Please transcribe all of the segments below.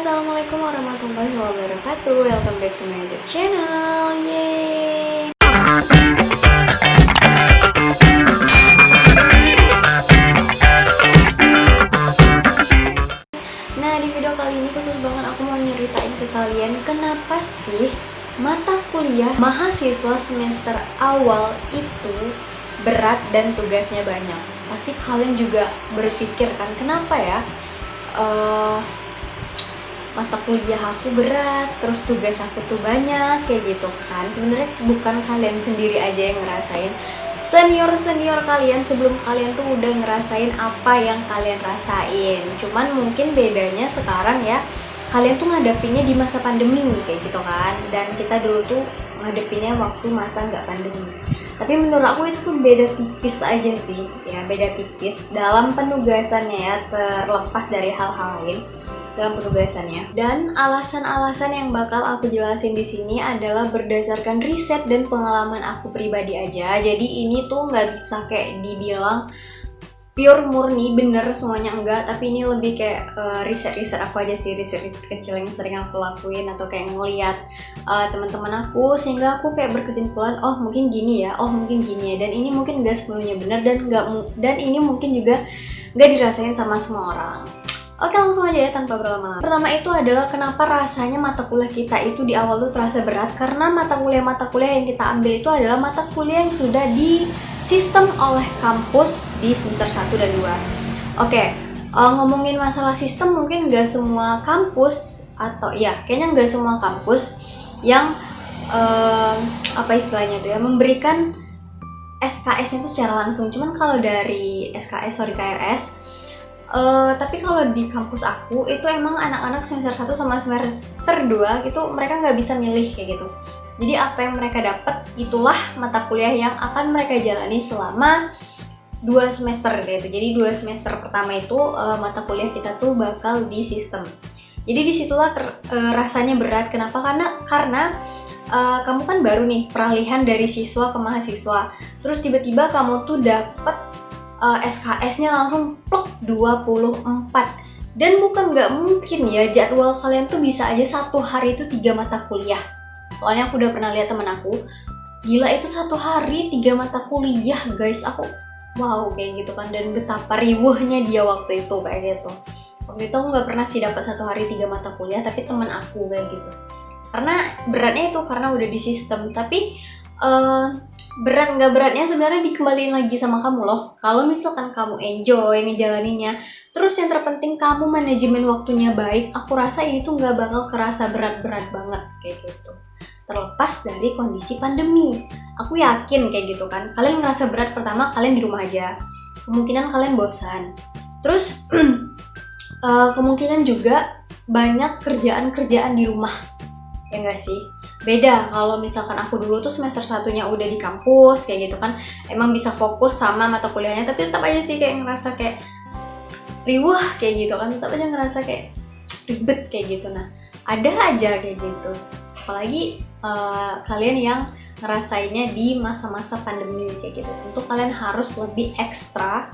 Assalamualaikum warahmatullahi wabarakatuh. Welcome back to my YouTube channel. Yeay. Nah, di video kali ini khusus banget aku mau nyeritain ke kalian kenapa sih mata kuliah mahasiswa semester awal itu berat dan tugasnya banyak. Pasti kalian juga berpikir kan, kenapa ya mata kuliah aku berat, terus tugas aku tuh banyak, kayak gitu kan. Sebenarnya bukan kalian sendiri aja yang ngerasain, senior kalian sebelum kalian tuh udah ngerasain apa yang kalian rasain. Cuman mungkin bedanya sekarang ya, kalian tuh ngadepinnya di masa pandemi kayak gitu kan, dan kita dulu tuh ngadepinnya waktu masa nggak pandemi. Tapi menurut aku itu tuh beda tipis aja sih, ya beda tipis dalam penugasannya ya, terlepas dari hal-hal lain dalam penugasannya. Dan alasan-alasan yang bakal aku jelasin di sini adalah berdasarkan riset dan pengalaman aku pribadi aja. Jadi ini tuh nggak bisa kayak dibilang pure murni bener semuanya, enggak, tapi ini lebih kayak riset-riset aku aja sih, riset-riset kecil yang sering aku lakuin atau kayak ngeliat teman-teman aku, sehingga aku kayak berkesimpulan, oh mungkin gini ya, oh mungkin gini ya, dan ini mungkin nggak sepenuhnya benar, dan ini mungkin juga nggak dirasain sama semua orang. Oke, langsung aja ya tanpa berlama-lama. Pertama itu adalah kenapa rasanya mata kuliah kita itu di awal tuh terasa berat, karena mata kuliah yang kita ambil itu adalah mata kuliah yang sudah di sistem oleh kampus di semester 1 dan 2. Oke, ngomongin masalah sistem, mungkin nggak semua kampus, atau ya kayaknya nggak semua kampus yang apa istilahnya tuh ya, memberikan SKS-nya itu secara langsung. Cuman kalau dari KRS, tapi kalau di kampus aku itu emang anak-anak semester 1 sama semester 2 itu mereka nggak bisa milih kayak gitu. Jadi apa yang mereka dapat itulah mata kuliah yang akan mereka jalani selama 2 semester gitu. Jadi 2 semester pertama itu mata kuliah kita tuh bakal di sistem. Jadi disitulah rasanya berat. Kenapa? Karena kamu kan baru nih peralihan dari siswa ke mahasiswa. Terus tiba-tiba kamu tuh dapet SKS-nya langsung plok 24. Dan bukan nggak mungkin ya, jadwal kalian tuh bisa aja satu hari itu 3 mata kuliah. Soalnya aku udah pernah lihat temen aku, gila itu satu hari 3 mata kuliah guys. Aku wow kayak gitu kan, dan betapa riuhnya dia waktu itu kayak gitu. Waktu itu aku nggak pernah sih dapat satu hari 3 mata kuliah, tapi temen aku kayak gitu. Karena beratnya itu karena udah di sistem. Tapi berat nggak beratnya sebenarnya dikembaliin lagi sama kamu loh. Kalau misalkan kamu enjoy ngejalaninnya, terus yang terpenting kamu manajemen waktunya baik, aku rasa ini tuh nggak bakal kerasa berat-berat banget kayak gitu. Terlepas dari kondisi pandemi, aku yakin kayak gitu kan, kalian ngerasa berat pertama kalian di rumah aja, kemungkinan kalian bosan, terus kemungkinan juga banyak kerjaan-kerjaan di rumah, ya nggak sih? Beda kalau misalkan aku dulu tuh semester 1-nya udah di kampus kayak gitu kan, emang bisa fokus sama mata kuliahnya, tapi tetap aja sih kayak ngerasa kayak riuh kayak gitu kan, tetap aja ngerasa kayak ribet kayak gitu. Nah, ada aja kayak gitu, apalagi kalian yang ngerasainnya di masa-masa pandemi kayak gitu. Tentu kalian harus lebih ekstra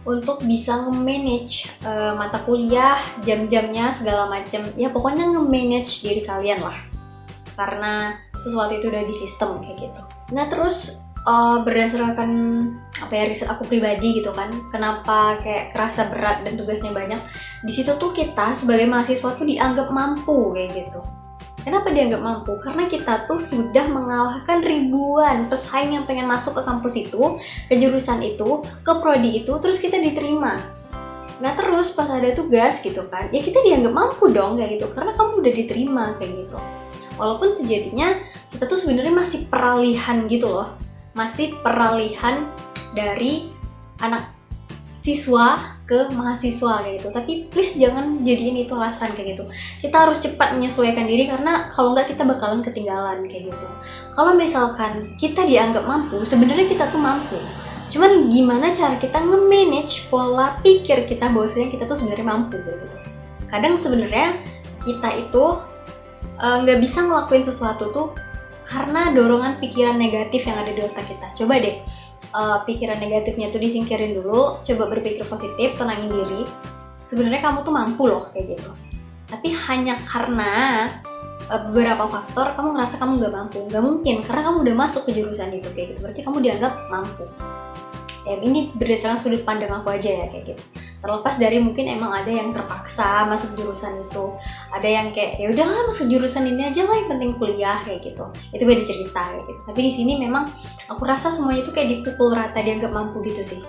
untuk bisa nge-manage mata kuliah, jam-jamnya segala macam, ya pokoknya nge-manage diri kalian lah, karena sesuatu itu udah di sistem kayak gitu. Nah terus berdasarkan riset aku pribadi gitu kan, kenapa kayak kerasa berat dan tugasnya banyak, di situ tuh kita sebagai mahasiswa tuh dianggap mampu kayak gitu. Kenapa dianggap mampu? Karena kita tuh sudah mengalahkan ribuan pesaing yang pengen masuk ke kampus itu, ke jurusan itu, ke prodi itu, terus kita diterima. Nah terus pas ada tugas gitu kan, ya kita dianggap mampu dong kayak gitu, karena kamu udah diterima kayak gitu. Walaupun sejatinya kita tuh sebenarnya masih peralihan gitu loh, masih peralihan dari anak siswa ke mahasiswa kayak gitu. Tapi please jangan jadiin itu alasan kayak gitu. Kita harus cepat menyesuaikan diri, karena kalau nggak kita bakalan ketinggalan kayak gitu. Kalau misalkan kita dianggap mampu, sebenarnya kita tuh mampu. Cuman gimana cara kita nge-manage pola pikir kita bahwasanya kita tuh sebenarnya mampu kayak gitu. Kadang sebenarnya kita itu nggak bisa ngelakuin sesuatu tuh karena dorongan pikiran negatif yang ada di otak kita. Coba deh pikiran negatifnya tuh disingkirin dulu, coba berpikir positif, tenangin diri. Sebenarnya kamu tuh mampu loh kayak gitu. Tapi hanya karena beberapa faktor kamu ngerasa kamu nggak mampu. Nggak mungkin, karena kamu udah masuk ke jurusan itu kayak gitu, berarti kamu dianggap mampu. Ya, ini berdasarkan sudut pandang aku aja ya kayak gitu. Terlepas dari mungkin emang ada yang terpaksa masuk jurusan itu, ada yang kayak ya udahlah masuk jurusan ini aja lah, yang penting kuliah kayak gitu. Itu beda cerita kayak gitu. Tapi di sini memang aku rasa semuanya itu kayak dipukul rata, dianggap mampu gitu sih.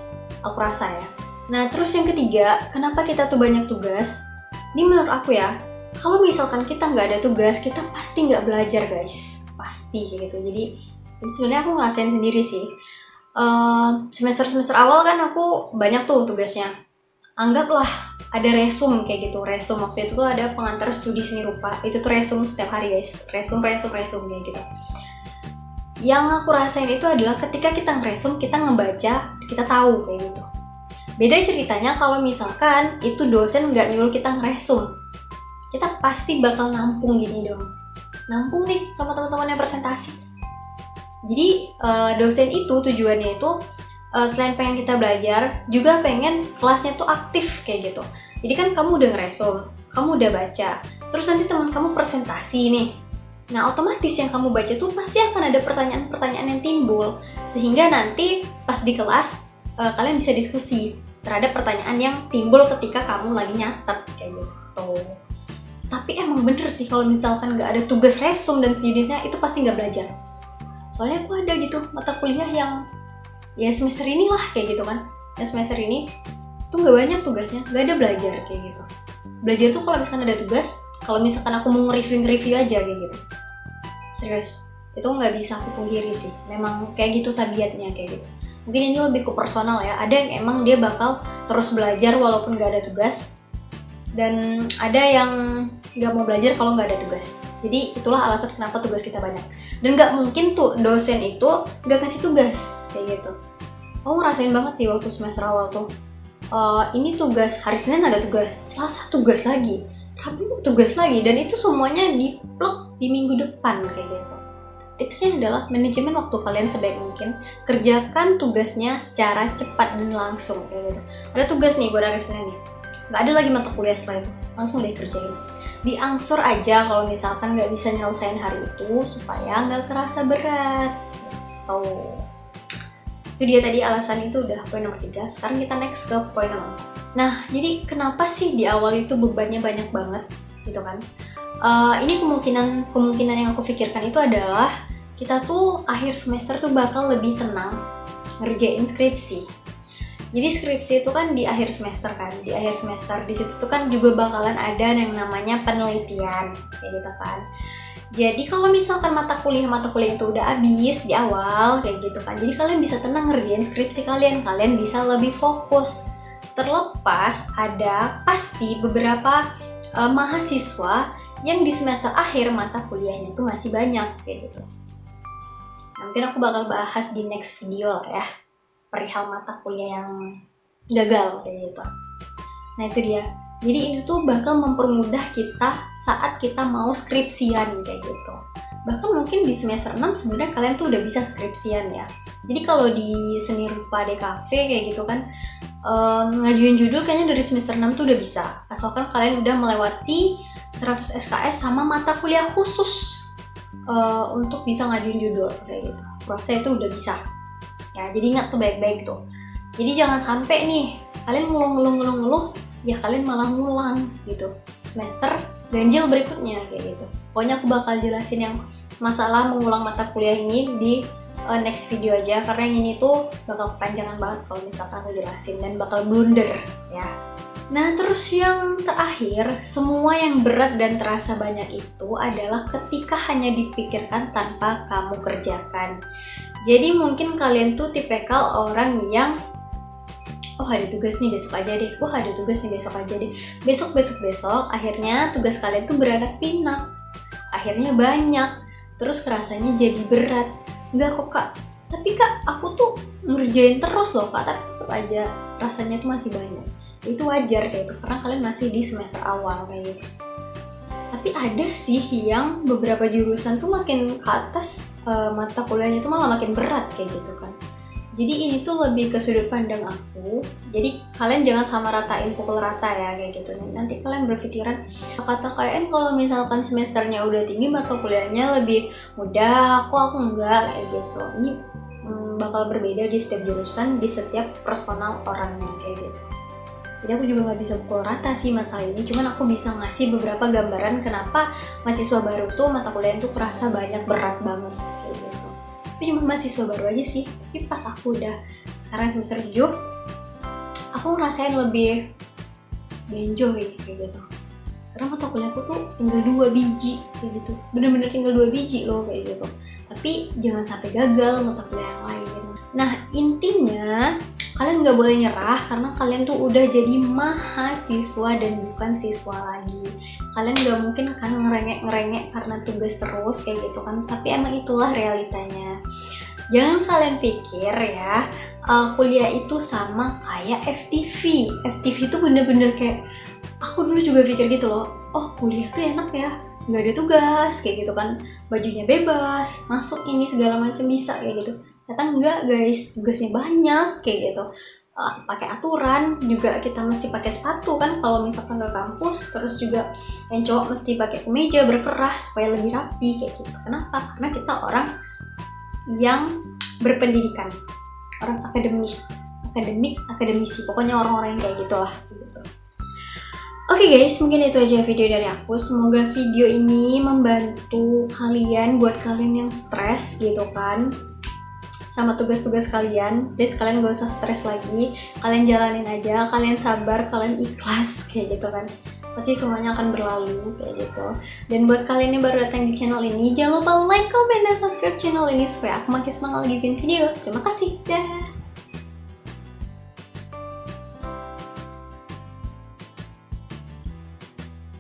Aku rasa ya. Nah, terus yang ketiga, kenapa kita tuh banyak tugas? Ini menurut aku ya, kalau misalkan kita nggak ada tugas, kita pasti nggak belajar guys, pasti kayak gitu. Jadi sebenarnya aku ngerasain sendiri sih. Semester awal kan aku banyak tuh tugasnya. Anggaplah ada resum kayak gitu. Resum waktu itu tuh ada pengantar studi seni rupa. Itu tuh resum setiap hari guys. Resum kayak gitu. Yang aku rasain itu adalah ketika kita ngeresum, kita ngebaca, kita tahu kayak gitu. Beda ceritanya kalau misalkan itu dosen nggak nyuruh kita ngeresum. Kita pasti bakal nampung gini dong. Nampung nih sama teman-teman yang presentasi. Jadi dosen itu tujuannya itu selain pengen kita belajar, juga pengen kelasnya tuh aktif kayak gitu. Jadi kan kamu udah ngeresum, kamu udah baca, terus nanti teman kamu presentasi nih. Nah, otomatis yang kamu baca tuh pasti akan ada pertanyaan-pertanyaan yang timbul, sehingga nanti pas di kelas kalian bisa diskusi terhadap pertanyaan yang timbul ketika kamu lagi nyatet kayak gitu. Tapi emang bener sih kalau misalkan nggak ada tugas resum dan sejenisnya, itu pasti nggak belajar. Soalnya aku ada gitu mata kuliah yang ya semester inilah kayak gitu kan. Dan semester ini tuh nggak banyak tugasnya, nggak ada belajar kayak gitu. Belajar tuh kalau misalkan ada tugas, kalau misalkan aku mau nge-review aja kayak gitu. Serius, itu nggak bisa aku pungkiri sih. Memang kayak gitu tabiatnya kayak gitu. Mungkin ini lebih ke personal ya. Ada yang emang dia bakal terus belajar walaupun nggak ada tugas. Dan ada yang nggak mau belajar kalau nggak ada tugas. Jadi itulah alasan kenapa tugas kita banyak. Dan nggak mungkin tuh dosen itu nggak kasih tugas kayak gitu. Aku ngerasain banget sih waktu semester awal tuh. Ini tugas, hari Senin ada tugas, Selasa tugas lagi, Rabu tugas lagi, dan itu semuanya diplok di minggu depan kayak gitu. Tipsnya adalah manajemen waktu kalian sebaik mungkin. Kerjakan tugasnya secara cepat dan langsung kayak gitu. Ada tugas nih buat hari Senin nih, nggak ada lagi mata kuliah setelah itu, langsung deh kerjain. Diangsur aja kalau misalkan nggak bisa nyelesain hari itu supaya nggak kerasa berat. Itu dia tadi alasan itu udah poin nomor 3. Sekarang kita next ke poin nomor 4. Nah, jadi kenapa sih di awal itu bebannya banyak banget gitu kan? Ini kemungkinan yang aku pikirkan itu adalah kita tuh akhir semester tuh bakal lebih tenang ngerjain skripsi. Jadi skripsi itu kan di akhir semester kan, di akhir semester di situ tuh kan juga bakalan ada yang namanya penelitian kayak gitu kan. Jadi kalau misalkan mata kuliah itu udah habis di awal kayak gitu kan, jadi kalian bisa tenang ngerjain skripsi kalian bisa lebih fokus. Terlepas ada pasti beberapa mahasiswa yang di semester akhir mata kuliahnya itu masih banyak kayak gitu. Nah, mungkin aku bakal bahas di next video lah ya, perihal mata kuliah yang gagal kayak gitu. Nah itu dia. Jadi itu tuh bakal mempermudah kita saat kita mau skripsian kayak gitu. Bahkan mungkin di semester 6 sebenarnya kalian tuh udah bisa skripsian ya. Jadi kalau di seni rupa DKV kayak gitu kan, ngajuin judul kayaknya dari semester 6 tuh udah bisa. Asalkan kalian udah melewati 100 SKS sama mata kuliah khusus untuk bisa ngajuin judul kayak gitu. Proses itu udah bisa. Ya, jadi ingat tuh baik-baik tuh. Jadi jangan sampai nih kalian ngeluh, ya kalian malah ngulang gitu. Semester ganjil berikutnya kayak gitu. Pokoknya aku bakal jelasin yang masalah mengulang mata kuliah ini di next video aja, karena yang ini tuh bakal kepanjangan banget kalau misalkan aku jelasin dan bakal blunder ya. Nah terus yang terakhir, semua yang berat dan terasa banyak itu adalah ketika hanya dipikirkan tanpa kamu kerjakan. Jadi mungkin kalian tuh tipikal orang yang oh ada tugas nih besok aja deh, wah ada tugas nih besok aja deh, besok, akhirnya tugas kalian tuh beranak pinak, akhirnya banyak, terus rasanya jadi berat. Enggak kok kak, tapi kak aku tuh ngerjain terus loh kak, tapi tetap aja rasanya tuh masih banyak. Itu wajar kayak itu, karena kalian masih di semester awal kayak gitu. Tapi ada sih yang beberapa jurusan tuh makin ke atas, mata kuliahnya tuh malah makin berat kayak gitu kan. Jadi ini tuh lebih ke sudut pandang aku. Jadi kalian jangan sama ratain, pukul rata ya kayak gitu. Nanti kalian berpikiran kata KN kalau misalkan semesternya udah tinggi mata kuliahnya lebih mudah, aku enggak kayak gitu. Ini bakal berbeda di setiap jurusan, di setiap personal orangnya kayak gitu. Jadi aku juga nggak bisa pukul rata sih masalah ini, cuman aku bisa ngasih beberapa gambaran kenapa mahasiswa baru tuh mata kuliah tuh kerasa banyak, berat banget kayak gitu. Tapi cuma mahasiswa baru aja sih, tapi pas aku udah sekarang semester 7, aku ngerasain lebih enjoy kayak gitu. Karena mata kuliahku tuh tinggal 2 biji kayak gitu, bener-bener tinggal 2 biji loh kayak gitu. Tapi jangan sampai gagal mata kuliah yang lain. Nah intinya kalian nggak boleh nyerah karena kalian tuh udah jadi mahasiswa dan bukan siswa lagi. Kalian nggak mungkin kan ngerengek karena tugas terus kayak gitu kan, tapi emang itulah realitanya. Jangan kalian pikir ya kuliah itu sama kayak FTV. FTV itu bener-bener kayak, aku dulu juga pikir gitu loh, oh kuliah tuh enak ya, nggak ada tugas kayak gitu kan, bajunya bebas, masuk ini segala macam bisa kayak gitu. Ternyata enggak guys, tugasnya banyak kayak gitu. Pakai aturan juga, kita mesti pakai sepatu kan kalau misalkan ke kampus. Terus juga yang cowok mesti pakai kemeja berkerah supaya lebih rapi kayak gitu. Kenapa? Karena kita orang yang berpendidikan, orang akademisi, pokoknya orang-orang yang kayak gitulah gitu. Oke guys, mungkin itu aja video dari aku. Semoga video ini membantu kalian, buat kalian yang stres gitu kan sama tugas-tugas kalian. Please kalian gak usah stres lagi, kalian jalanin aja, kalian sabar, kalian ikhlas kayak gitu kan. Pasti semuanya akan berlalu kayak gitu. Dan buat kalian yang baru datang di channel ini, jangan lupa like, comment, dan subscribe channel ini supaya aku makin semangat bikin video. Terima kasih, dah.